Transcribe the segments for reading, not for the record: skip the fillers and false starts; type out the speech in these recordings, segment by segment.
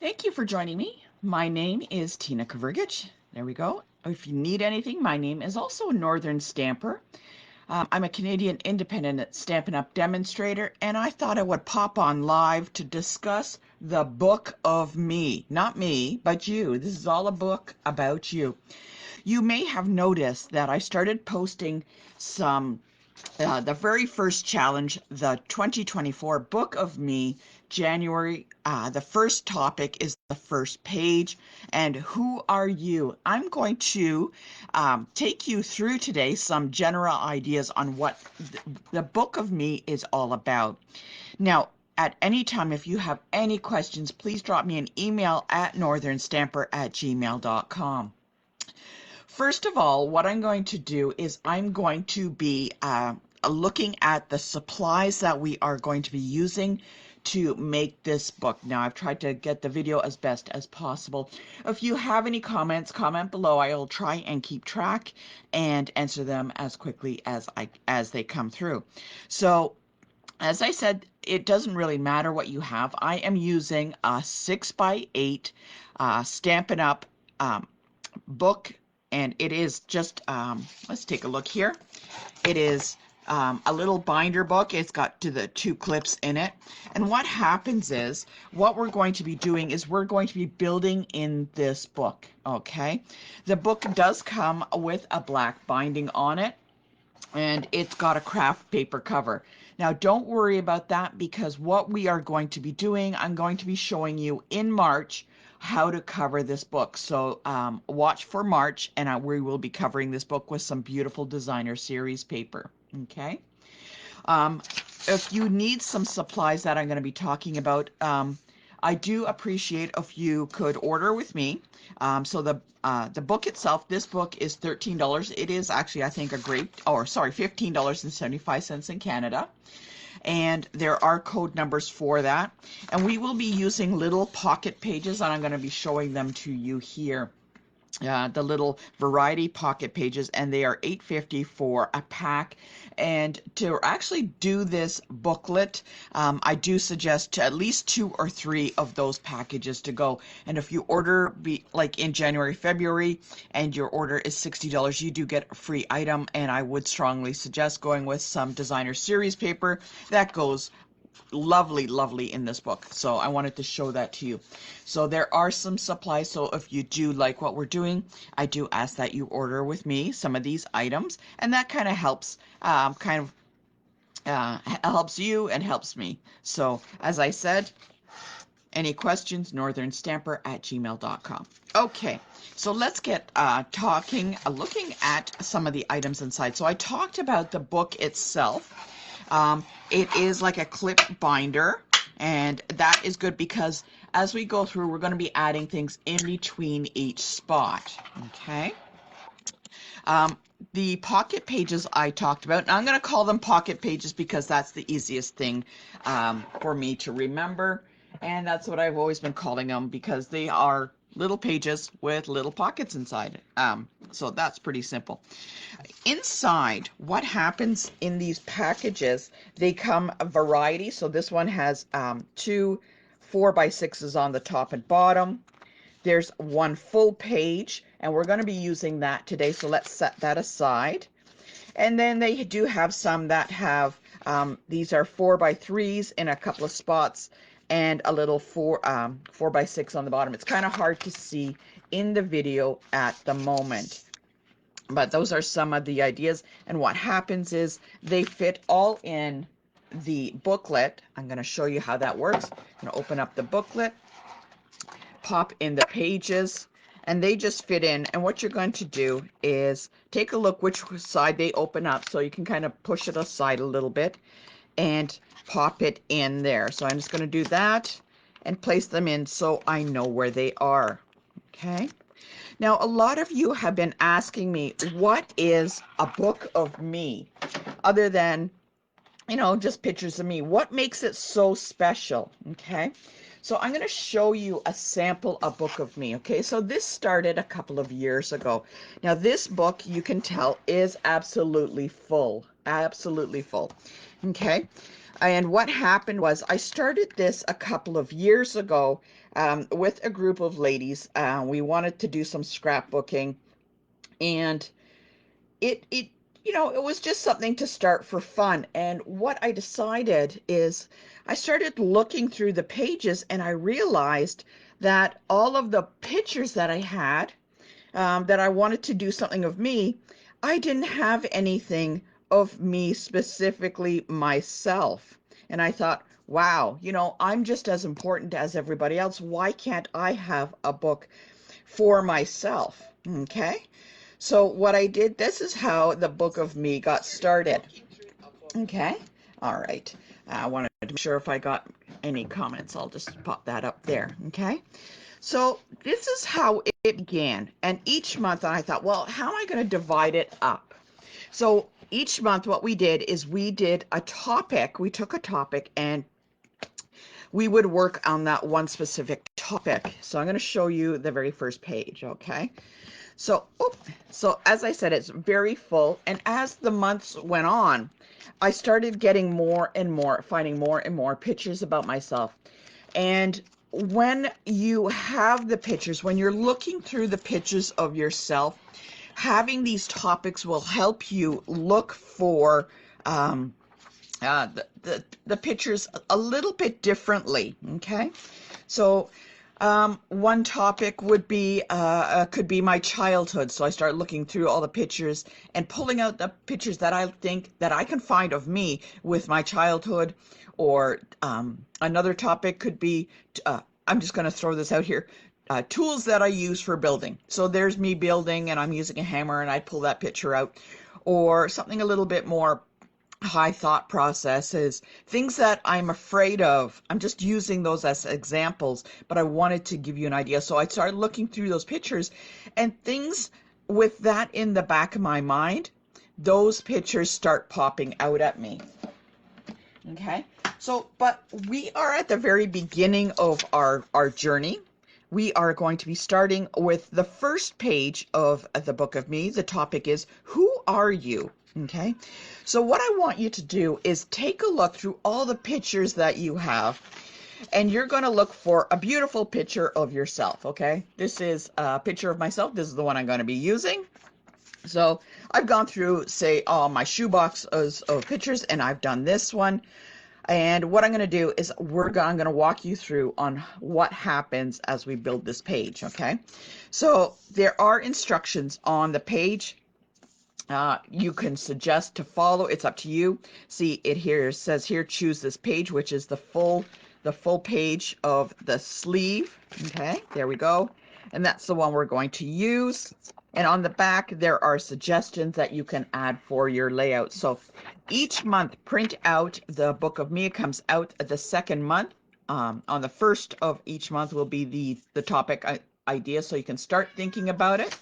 Thank you for joining me. My name is Tina Kavrgic. There we go. If you need anything, my name is also Northern Stamper. I'm a Canadian independent Stampin' Up! Demonstrator, and I thought I would pop on live to discuss the book of me. Not me, but you. This is all a book about you. You may have noticed that I started posting some the very first challenge, the 2024 Book of Me, January. The first topic is the first page. And who are you? I'm going to take you through today some general ideas on what the Book of Me is all about. Now, at any time, if you have any questions, please drop me an email at northernstamper@gmail.com. First of all, what I'm going to do is I'm going to be looking at the supplies that we are going to be using to make this book. Now, I've tried to get the video as best as possible. If you have any comments, comment below. I'll try and keep track and answer them as quickly as they come through. So, as I said, it doesn't really matter what you have. I am using a 6x8 Stampin' Up! Book, and it is just, let's take a look here. It is a little binder book. It's got the two clips in it. And what happens is, what we're going to be doing is we're going to be building in this book, okay? The book does come with a black binding on it, and it's got a craft paper cover. Now, don't worry about that, because what we are going to be doing, I'm going to be showing you in March how to cover this book. So watch for March, and we will be covering this book with some beautiful designer series paper. Okay. If you need some supplies that I'm going to be talking about, I do appreciate if you could order with me. So the book itself, this book is $13. It is actually, I think, $15.75 in Canada. And there are code numbers for that. And we will be using little pocket pages, and I'm going to be showing them to you here. The little variety pocket pages, and they are $8.50 for a pack. And to actually do this booklet, I do suggest at least 2 or 3 of those packages to go. And if you order like in January, February, and your order is $60, you do get a free item. And I would strongly suggest going with some designer series paper that goes lovely in this book. So I wanted to show that to you. So there are some supplies. So if you do like what we're doing, I do ask that you order with me some of these items, and that kind of helps helps you and helps me. So as I said, any questions, northernstamper@gmail.com. Okay, so let's get looking at some of the items inside. So I talked about the book itself. It is like a clip binder, and that is good because as we go through, we're going to be adding things in between each spot. Okay. The pocket pages I talked about, and I'm going to call them pocket pages because that's the easiest thing for me to remember, and that's what I've always been calling them because they are little pages with little pockets inside. So that's pretty simple. Inside, what happens in these packages, they come a variety. So this one has 2 4x6s on the top and bottom. There's one full page, and we're going to be using that today, so let's set that aside. And then they do have some that have, these are 4x3s in a couple of spots, and a little 4x6 on the bottom. It's kind of hard to see in the video at the moment, but those are some of the ideas. And what happens is they fit all in the booklet. I'm going to show you how that works. I'm going to open up the booklet, pop in the pages, and they just fit in. And what you're going to do is take a look which side they open up, so you can kind of push it aside a little bit and pop it in there. So I'm just going to do that and place them in so I know where they are. Okay. Now, a lot of you have been asking me, what is a book of me? Other than, just pictures of me. What makes it so special? Okay. So I'm going to show you a sample, a book of me. Okay. So this started a couple of years ago. Now, this book, you can tell, is absolutely full. absolutely full. Okay. And what happened was I started this a couple of years ago with a group of ladies. We wanted to do some scrapbooking, and it it was just something to start for fun. And what I decided is I started looking through the pages, and I realized that all of the pictures that I had, that I wanted to do something of me, I didn't have anything of me specifically myself. And I thought, wow, I'm just as important as everybody else. Why can't I have a book for myself? Okay. So what I did, this is how the Book of Me got started. Okay. All right. I wanted to make sure if I got any comments, I'll just pop that up there. Okay. So this is how it began. And each month I thought, well, how am I going to divide it up? So each month what we did is we did a topic. We took a topic and we would work on that one specific topic. So I'm going to show you the very first page. Okay. So as I said, it's very full. And as the months went on, I started getting more and more, finding more and more pictures about myself. And when you have the pictures, when you're looking through the pictures of yourself, having these topics will help you look for the pictures a little bit differently. Okay. So one topic would be could be my childhood. So I start looking through all the pictures and pulling out the pictures that I think that I can find of me with my childhood. Or another topic could be, I'm just going to throw this out here, tools that I use for building. So there's me building and I'm using a hammer, and I pull that picture out. Or something a little bit more high thought processes, things that I'm afraid of. I'm just using those as examples, but I wanted to give you an idea. So I started looking through those pictures, and things with that in the back of my mind, those pictures start popping out at me. Okay. So, but we are at the very beginning of our journey. We are going to be starting with the first page of the Book of Me. The topic is, who are you? Okay. So what I want you to do is take a look through all the pictures that you have, and you're going to look for a beautiful picture of yourself. Okay. This is a picture of myself. This is the one I'm going to be using. So I've gone through, say, all my shoebox of pictures, and I've done this one. And what I'm going to do is I'm going to walk you through on what happens as we build this page. Okay. So there are instructions on the page. You can suggest to follow. It's up to you. See, it here says here, choose this page, which is the full page of the sleeve. Okay, there we go. And that's the one we're going to use. And on the back, there are suggestions that you can add for your layout. So each month, print out the Book of Me. It comes out the second month. On the first of each month will be the topic idea, so you can start thinking about it.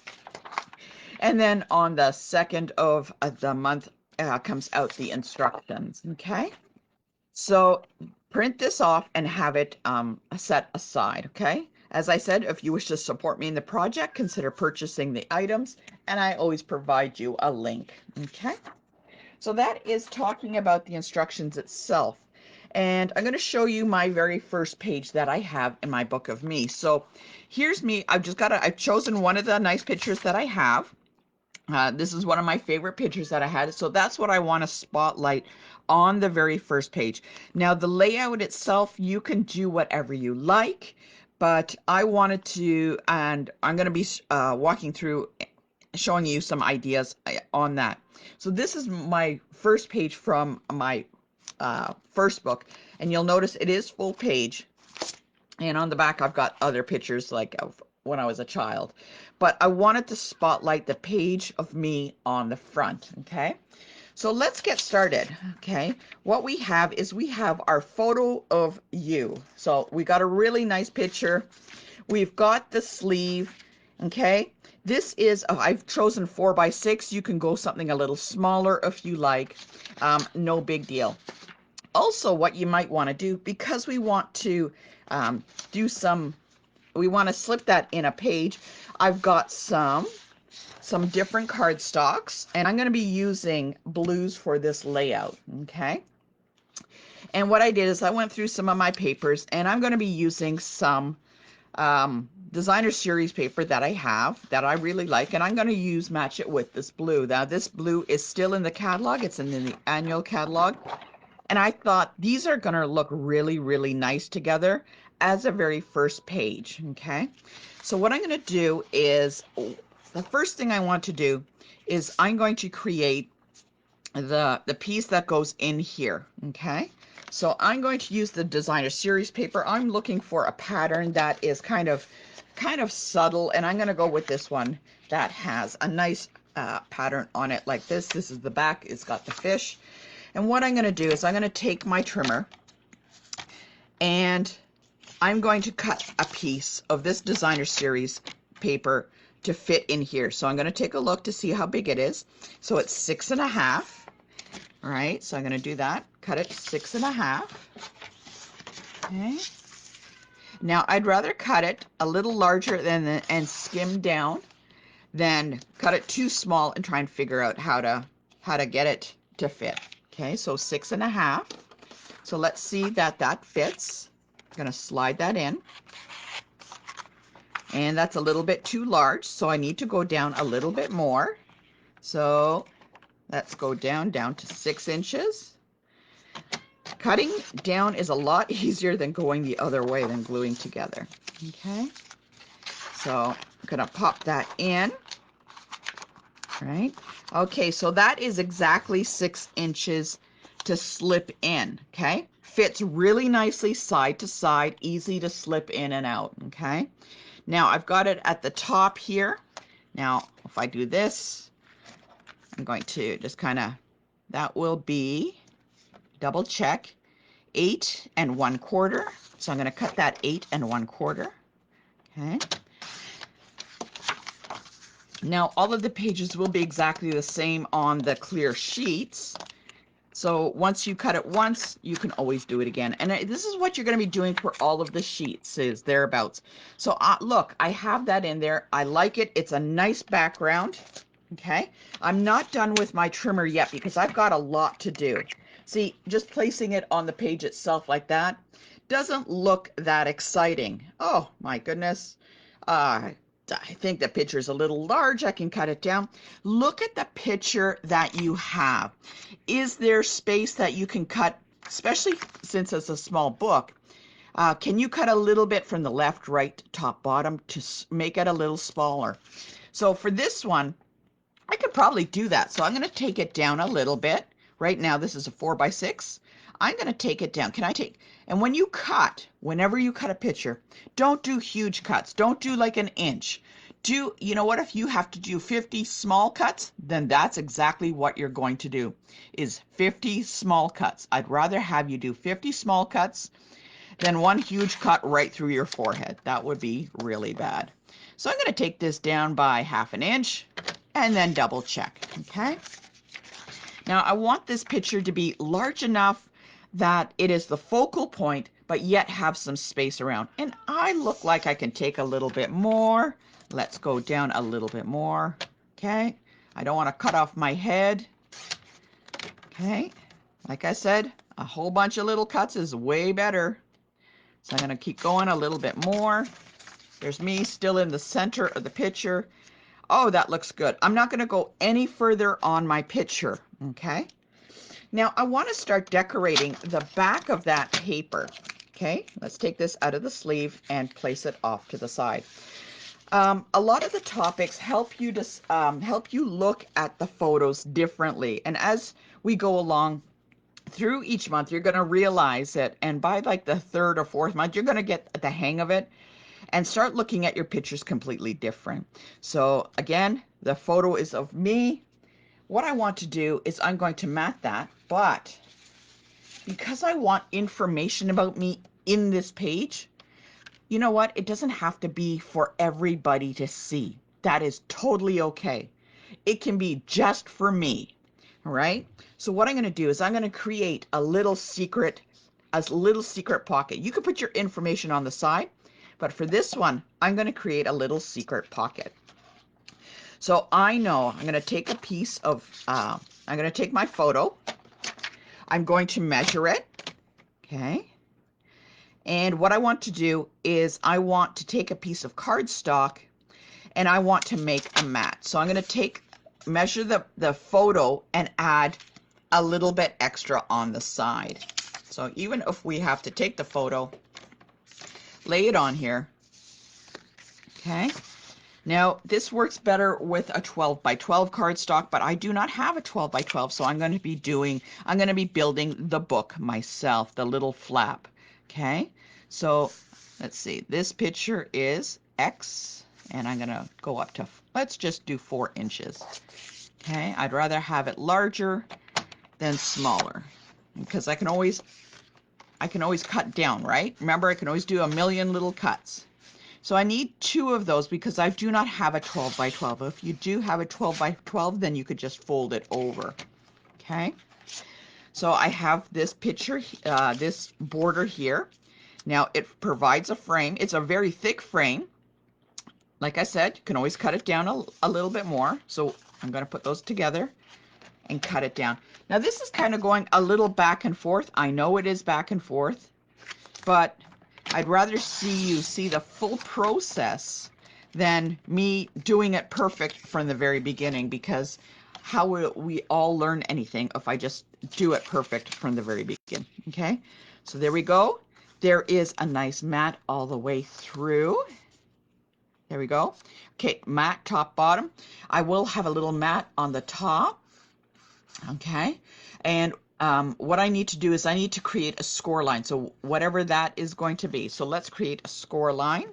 And then on the second of the month comes out the instructions. Okay. So print this off and have it set aside. Okay. As I said, if you wish to support me in the project, consider purchasing the items, and I always provide you a link. Okay. So that is talking about the instructions itself. And I'm going to show you my very first page that I have in my Book of Me. So here's me. I've chosen one of the nice pictures that I have. This is one of my favorite pictures that I had. So that's what I want to spotlight on the very first page. Now, the layout itself, you can do whatever you like, but I wanted to, and I'm going to be walking through, showing you some ideas on that. So this is my first page from my first book, and you'll notice it is full page. And on the back, I've got other pictures like of when I was a child. But I wanted to spotlight the page of me on the front. Okay. So let's get started. Okay. What we have is we have our photo of you. So we got a really nice picture. We've got the sleeve. Okay. This is, I've chosen 4x6. You can go something a little smaller if you like. No big deal. Also, what you might want to do, because we want to we want to slip that in a page, I've got some some different cardstocks, and I'm going to be using blues for this layout, okay? And what I did is I went through some of my papers, and I'm going to be using some designer series paper that I have that I really like, and I'm going to match it with this blue. Now this blue is still in the catalog. It's in the annual catalog, and I thought these are going to look really, really nice together as a very first page. Okay, so what I'm going to do is, the first thing I want to do is I'm going to create the piece that goes in here. Okay, so I'm going to use the designer series paper. I'm looking for a pattern that is kind of subtle, and I'm going to go with this one that has a nice pattern on it like this. This is the back. It's got the fish. And what I'm going to do is I'm going to take my trimmer and I'm going to cut a piece of this designer series paper to fit in here. So I'm going to take a look to see how big it is. So it's 6.5. All right, so I'm going to do that. Cut it 6.5. Okay. Now I'd rather cut it a little larger than and skim down than cut it too small and try and figure out how to get it to fit. Okay, so 6.5. So let's see that fits. I'm going to slide that in. And that's a little bit too large, so I need to go down a little bit more. So let's go down to 6 inches. Cutting down is a lot easier than going the other way, than gluing together. Okay, so I'm going to pop that in. Right. Okay, so that is exactly 6 inches to slip in. Okay, fits really nicely side to side, easy to slip in and out. Okay, now I've got it at the top here. Now if I do this, I'm going to just that will be, double check, 8 1/4. So I'm going to cut that 8 1/4. Okay. Now all of the pages will be exactly the same on the clear sheets. So once you cut it once, you can always do it again. And this is what you're going to be doing for all of the sheets, is thereabouts. So look, I have that in there. I like it. It's a nice background. Okay, I'm not done with my trimmer yet because I've got a lot to do. See, just placing it on the page itself like that doesn't look that exciting. Oh my goodness. I think the picture is a little large. I can cut it down. Look at the picture that you have. Is there space that you can cut, especially since it's a small book? Can you cut a little bit from the left, right, top, bottom to make it a little smaller? So for this one, I could probably do that. So I'm going to take it down a little bit. Right now, this is a 4x6. I'm going to take it down. And when you cut, whenever you cut a picture, don't do huge cuts. Don't do like an inch. You know what, if you have to do 50 small cuts, then that's exactly what you're going to do, is 50 small cuts. I'd rather have you do 50 small cuts than one huge cut right through your forehead. That would be really bad. So I'm going to take this down by 1/2 inch and then double check. Okay. Now I want this picture to be large enough that it is the focal point, but yet have some space around. And I look like I can take a little bit more. Let's go down a little bit more. Okay. I don't want to cut off my head. Okay. Like I said, a whole bunch of little cuts is way better. So I'm going to keep going a little bit more. There's me still in the center of the picture. Oh, that looks good. I'm not going to go any further on my picture. Okay. Now I want to start decorating the back of that paper. Okay, let's take this out of the sleeve and place it off to the side. A lot of the topics help you look at the photos differently, and as we go along through each month, you're going to realize it, and by like the 3rd or 4th month, you're going to get the hang of it and start looking at your pictures completely different. So again, the photo is of me. What I want to do is I'm going to mat that, but because I want information about me in this page, you know what? It doesn't have to be for everybody to see. That is totally okay. It can be just for me, all right? So what I'm going to do is I'm going to create a little secret pocket. You can put your information on the side, but for this one, I'm going to create a little secret pocket. So I know I'm going to take a piece of, I'm going to take my photo. I'm going to measure it. Okay. And what I want to do is I want to take a piece of cardstock and I want to make a mat. So I'm going to measure the photo and add a little bit extra on the side. So even if we have to take the photo, lay it on here. Okay. Now this works better with a 12 by 12 cardstock, but I do not have a 12 by 12, so I'm going to be building the book myself, the little flap. Okay. So let's see, this picture is X, and I'm going to go up to, let's just do 4 inches. Okay. I'd rather have it larger than smaller because I can always cut down, right? Remember, I can always do a million little cuts. So I need 2 of those because I do not have a 12 by 12. If you do have a 12 by 12, then you could just fold it over. Okay. So I have this picture, this border here. Now it provides a frame. It's a very thick frame. Like I said, you can always cut it down a little bit more. So I'm going to put those together and cut it down. Now this is kind of going a little back and forth. I know it is back and forth, but I'd rather see you see the full process than me doing it perfect from the very beginning, because how will we all learn anything if I just do it perfect from the very beginning? Okay, so there we go. There is a nice mat all the way through. There we go. Okay, mat top bottom. I will have a little mat on the top. Okay, and what I need to do is I need to create a score line. So whatever that is going to be. So let's create a score line.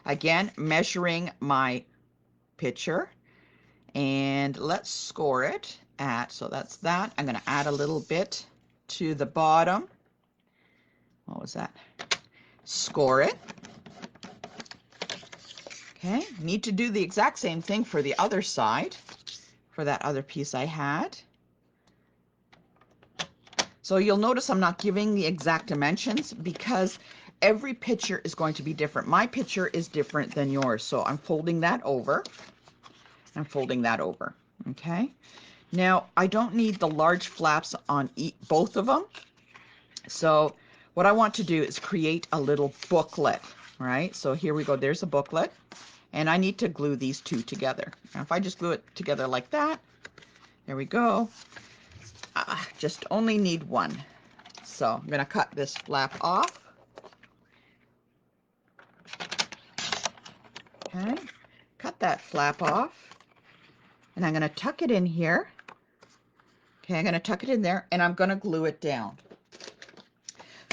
Again, measuring my picture, and let's score it at, so that's that. I'm going to add a little bit to the bottom. What was that? Score it. Okay, need to do the exact same thing for the other side, for that other piece I had. So you'll notice I'm not giving the exact dimensions because every picture is going to be different. My picture is different than yours. So I'm folding that over. I'm folding that over. Okay. Now I don't need the large flaps on both of them. So what I want to do is create a little booklet, right? So here we go. There's a booklet, and I need to glue these 2 together. Now if I just glue it together like that, there we go. Just only need 1. So I'm going to cut this flap off. Okay, cut that flap off. And I'm going to tuck it in here. Okay, I'm going to tuck it in there, and I'm going to glue it down.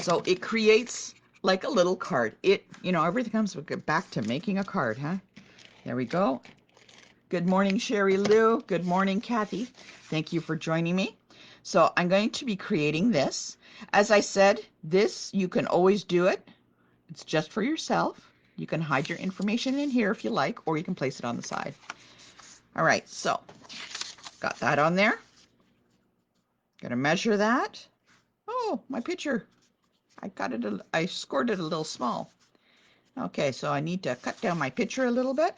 So it creates like a little card. Everything comes back to making a card, huh? There we go. Good morning, Sherry Lou. Good morning, Kathy. Thank you for joining me. So I'm going to be creating this. As I said, this, you can always do it. It's just for yourself. You can hide your information in here if you like, or you can place it on the side. All right, so got that on there. Gonna measure that. Oh, my picture. I scored it a little small. Okay, so I need to cut down my picture a little bit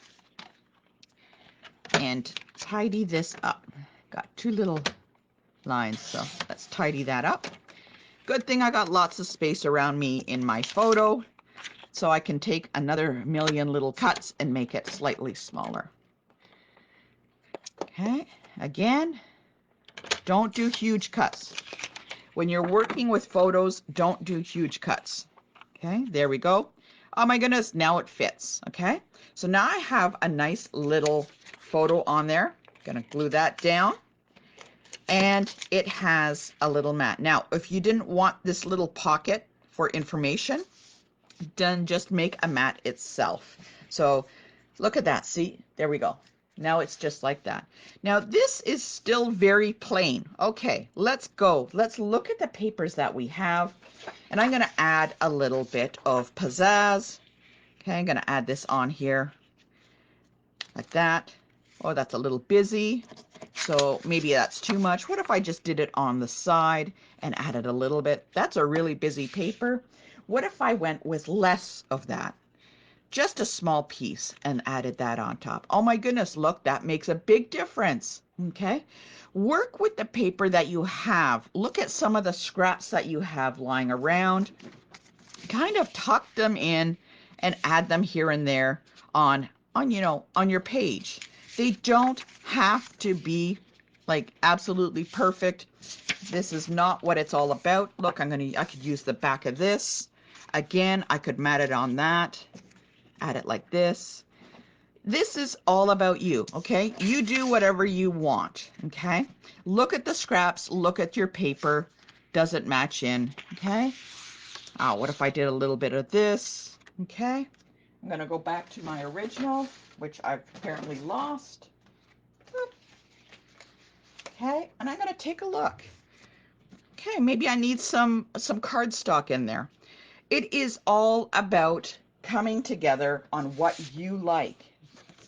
and tidy this up. Got 2 little lines, so let's tidy that up. Good thing I got lots of space around me in my photo, so I can take another million little cuts and make it slightly smaller. Okay, again, don't do huge cuts. When you're working with photos, don't do huge cuts. Okay, there we go. Oh my goodness, now it fits. Okay, so now I have a nice little photo on there. Gonna glue that down. And it has a little mat. Now, if you didn't want this little pocket for information, then just make a mat itself. So look at that. See, there we go. Now it's just like that. Now this is still very plain. Okay, let's go. Let's look at the papers that we have. And I'm going to add a little bit of pizzazz. Okay, I'm going to add this on here like that. Oh, that's a little busy. So maybe that's too much. What if I just did it on the side and added a little bit? That's a really busy paper. What if I went with less of that? just a small piece and added that on top. Oh my goodness, look, that makes a big difference. Okay. Work with the paper that you have. Look at some of the scraps that you have lying around. Kind of tuck them in and add them here and there on your page. They don't have to be like absolutely perfect. This is not what it's all about. Look, I could use the back of this. Again, I could mat it on that. Add it like this. This is all about you, okay? You do whatever you want, okay? Look at the scraps, look at your paper. Does it match in, okay? Oh, what if I did a little bit of this, okay? I'm gonna go back to my original, which I've apparently lost. Okay, and I'm gonna take a look. Okay, maybe I need some cardstock in there. It is all about coming together on what you like.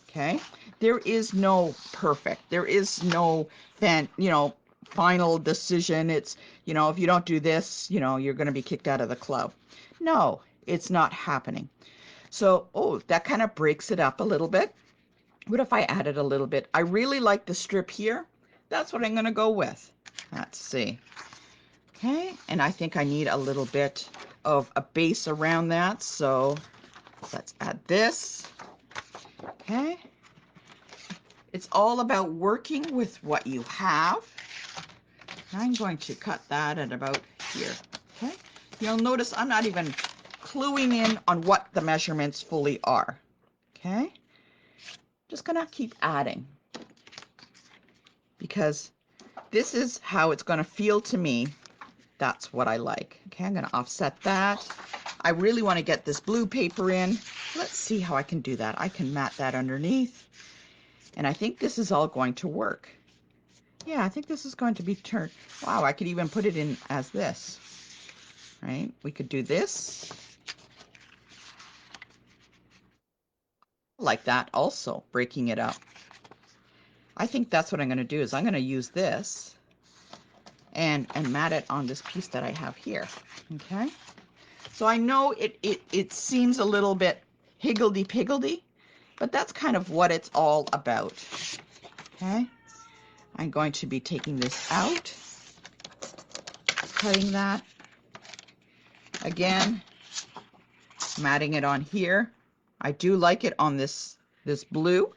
Okay, there is no perfect. There is no final decision. It's, if you don't do this, you're going to be kicked out of the club. No, it's not happening. So, oh, that kind of breaks it up a little bit. What if I added a little bit? I really like the strip here. That's what I'm going to go with. Let's see. Okay, and I think I need a little bit of a base around that. So let's add this. Okay. It's all about working with what you have. I'm going to cut that at about here. Okay. You'll notice I'm not even cluing in on what the measurements fully are. Okay. Just gonna keep adding because this is how it's gonna feel to me. That's what I like. Okay, I'm gonna offset that. I really want to get this blue paper in. Let's see how I can do that. I can mat that underneath. And I think this is all going to work. Yeah, I think this is going to be turned. Wow, I could even put it in as this, right? We could do this. Like that also, breaking it up. I think that's what I'm going to do is I'm going to use this and mat it on this piece that I have here. Okay. So I know it seems a little bit higgledy-piggledy, but that's kind of what it's all about. Okay. I'm going to be taking this out, cutting that. Again, matting it on here. I do like it on this blue.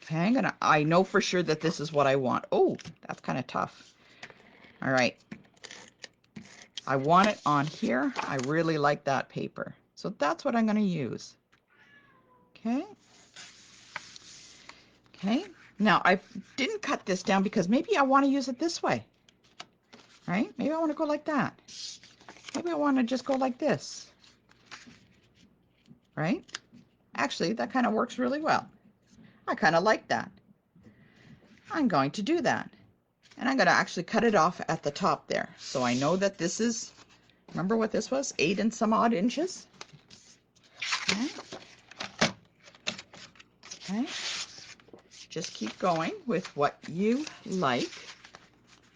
Okay, I know for sure that this is what I want. Oh, that's kind of tough. All right. I want it on here. I really like that paper. So that's what I'm going to use. Okay. Okay. Now, I didn't cut this down because maybe I want to use it this way. Right? Maybe I want to go like that. Maybe I want to just go like this. Right? Actually, that kind of works really well. I kind of like that. I'm going to do that. And I'm going to actually cut it off at the top there. So I know that this is, remember what this was? 8 and some odd inches. Okay. Okay. Just keep going with what you like.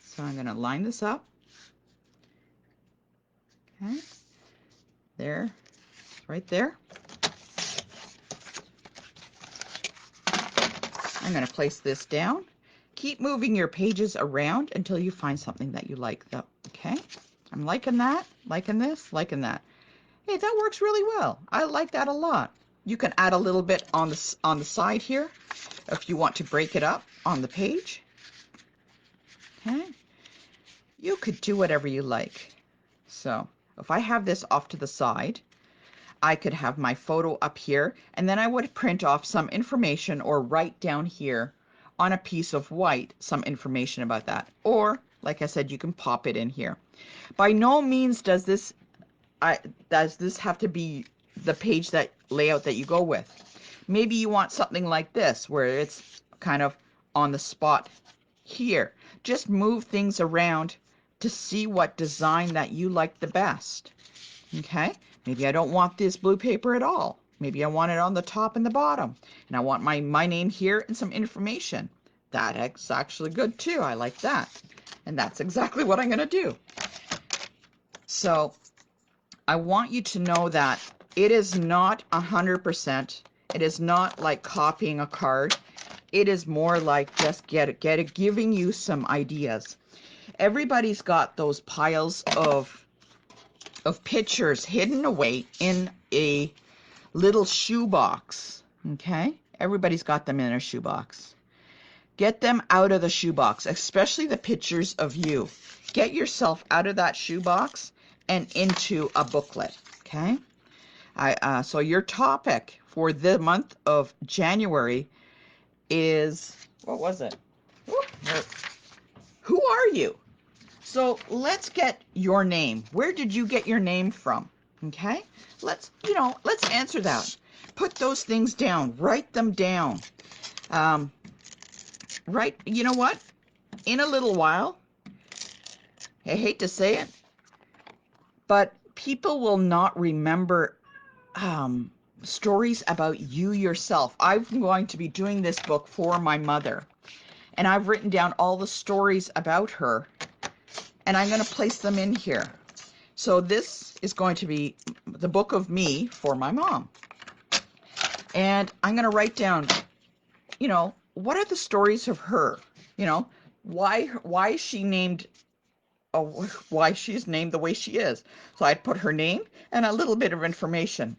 So I'm going to line this up. Okay. There. Right there. I'm going to place this down. Keep moving your pages around until you find something that you like, though. Okay? I'm liking that, liking this, liking that. Hey, that works really well. I like that a lot. You can add a little bit on the side here if you want to break it up on the page. Okay? You could do whatever you like. So if I have this off to the side, I could have my photo up here, and then I would print off some information or write down here on a piece of white some information about that. Or, like I said, you can pop it in here. By no means does this have to be the page layout that you go with. Maybe you want something like this, where it's kind of on the spot here. Just move things around to see what design that you like the best. Okay, maybe I don't want this blue paper at all. Maybe I want it on the top and the bottom, and I want my name here and some information. That's actually good too. I like that. And that's exactly what I'm going to do. So I want you to know that It is not 100%. It is not like copying a card. It is more like just giving you some ideas. Everybody's got those piles of pictures hidden away in a little shoebox. Okay? Everybody's got them in a shoebox. Get them out of the shoebox, especially the pictures of you. Get yourself out of that shoebox and into a booklet. Okay? So your topic for the month of January is, what was it? Who are you? So let's get your name. Where did you get your name from? Okay? Let's answer that. Put those things down. Write them down. You know what? In a little while, I hate to say it, but people will not remember stories about you yourself. I'm going to be doing this book for my mother, and I've written down all the stories about her, and I'm going to place them in here. So this is going to be the book of me for my mom. And I'm going to write down, what are the stories of her? Why she's named the way she is. So I'd put her name and a little bit of information.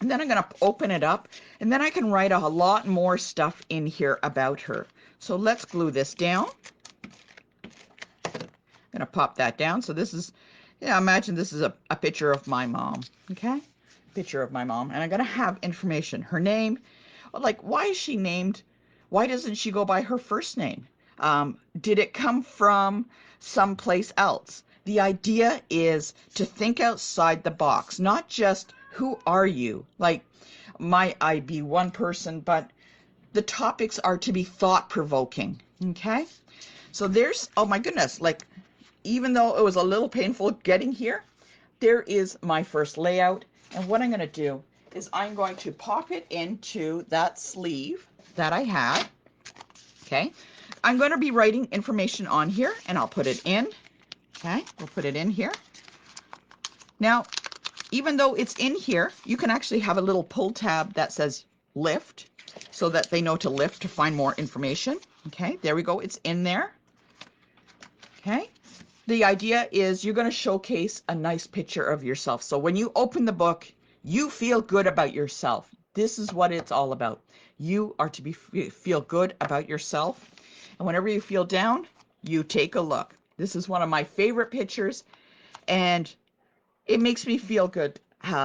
And then I'm going to open it up, and then I can write a lot more stuff in here about her. So let's glue this down. I'm going to pop that down. So this is, imagine this is a picture of my mom, okay? Picture of my mom. And I'm going to have information. Her name, like, why is she named? Why doesn't she go by her first name? Did it come from someplace else? The idea is to think outside the box, not just who are you? Like, might I be one person, but the topics are to be thought-provoking, okay? So there's, oh my goodness, like, even though it was a little painful getting here, there is my first layout. And what I'm going to do is I'm going to pop it into that sleeve that I had, okay? I'm going to be writing information on here, and I'll put it in, okay? We'll put it in here. Now, even though it's in here, you can actually have a little pull tab that says lift so that they know to lift to find more information. Okay, there we go. It's in there. Okay. The idea is you're going to showcase a nice picture of yourself. So when you open the book, you feel good about yourself. This is what it's all about. You are to feel good about yourself. And whenever you feel down, you take a look. This is one of my favorite pictures, and it makes me feel good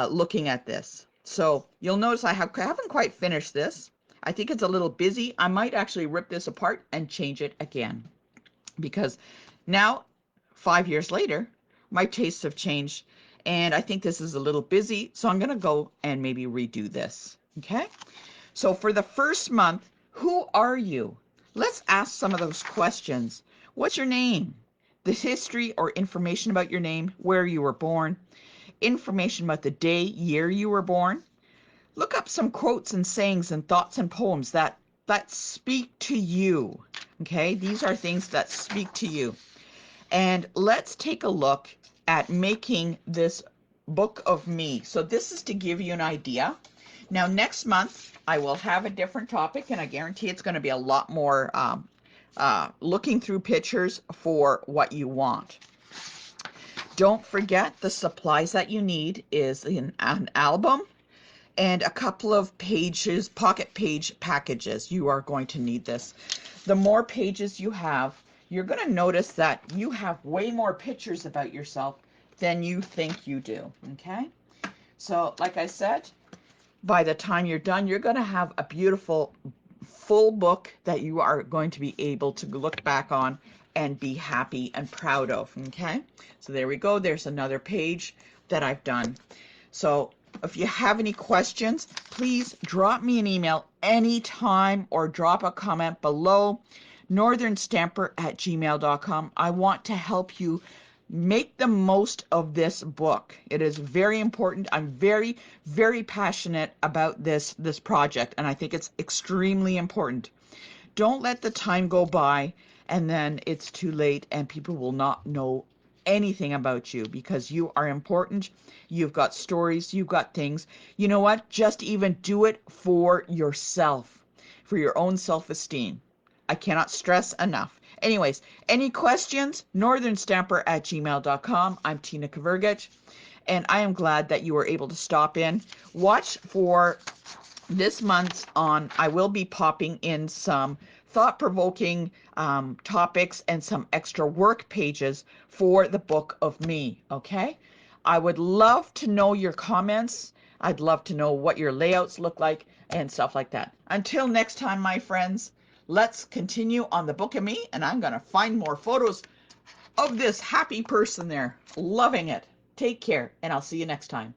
looking at this. So you'll notice I haven't quite finished this. I think it's a little busy. I might actually rip this apart and change it again, because now, 5 years later, my tastes have changed, and I think this is a little busy. So I'm going to go and maybe redo this. Okay. So for the first month, who are you? Let's ask some of those questions. What's your name? The history or information about your name, where you were born, information about the day, year you were born. Look up some quotes and sayings and thoughts and poems that speak to you. Okay, these are things that speak to you. And let's take a look at making this book of me. So this is to give you an idea. Now next month I will have a different topic, and I guarantee it's going to be a lot more looking through pictures for what you want. Don't forget the supplies that you need is in an album and a couple of pages, pocket page packages. You are going to need this. The more pages you have, you're going to notice that you have way more pictures about yourself than you think you do, okay? So like I said, by the time you're done, you're going to have a beautiful full book that you are going to be able to look back on and be happy and proud of, okay? So there we go. There's another page that I've done. So if you have any questions, please drop me an email anytime or drop a comment below, northernstamper@gmail.com. I want to help you make the most of this book. It is very important. I'm very, very passionate about this project, and I think it's extremely important. Don't let the time go by and then it's too late and people will not know anything about you because you are important. You've got stories, you've got things. You know what? Just even do it for yourself, for your own self-esteem. I cannot stress enough. Anyways, any questions? northernstamper@gmail.com. I'm Tina Kavergich, and I am glad that you were able to stop in. Watch for this month on, I will be popping in some thought-provoking topics and some extra work pages for the Book of Me, okay? I would love to know your comments. I'd love to know what your layouts look like and stuff like that. Until next time, my friends, let's continue on the Book of Me, and I'm going to find more photos of this happy person there, loving it. Take care, and I'll see you next time.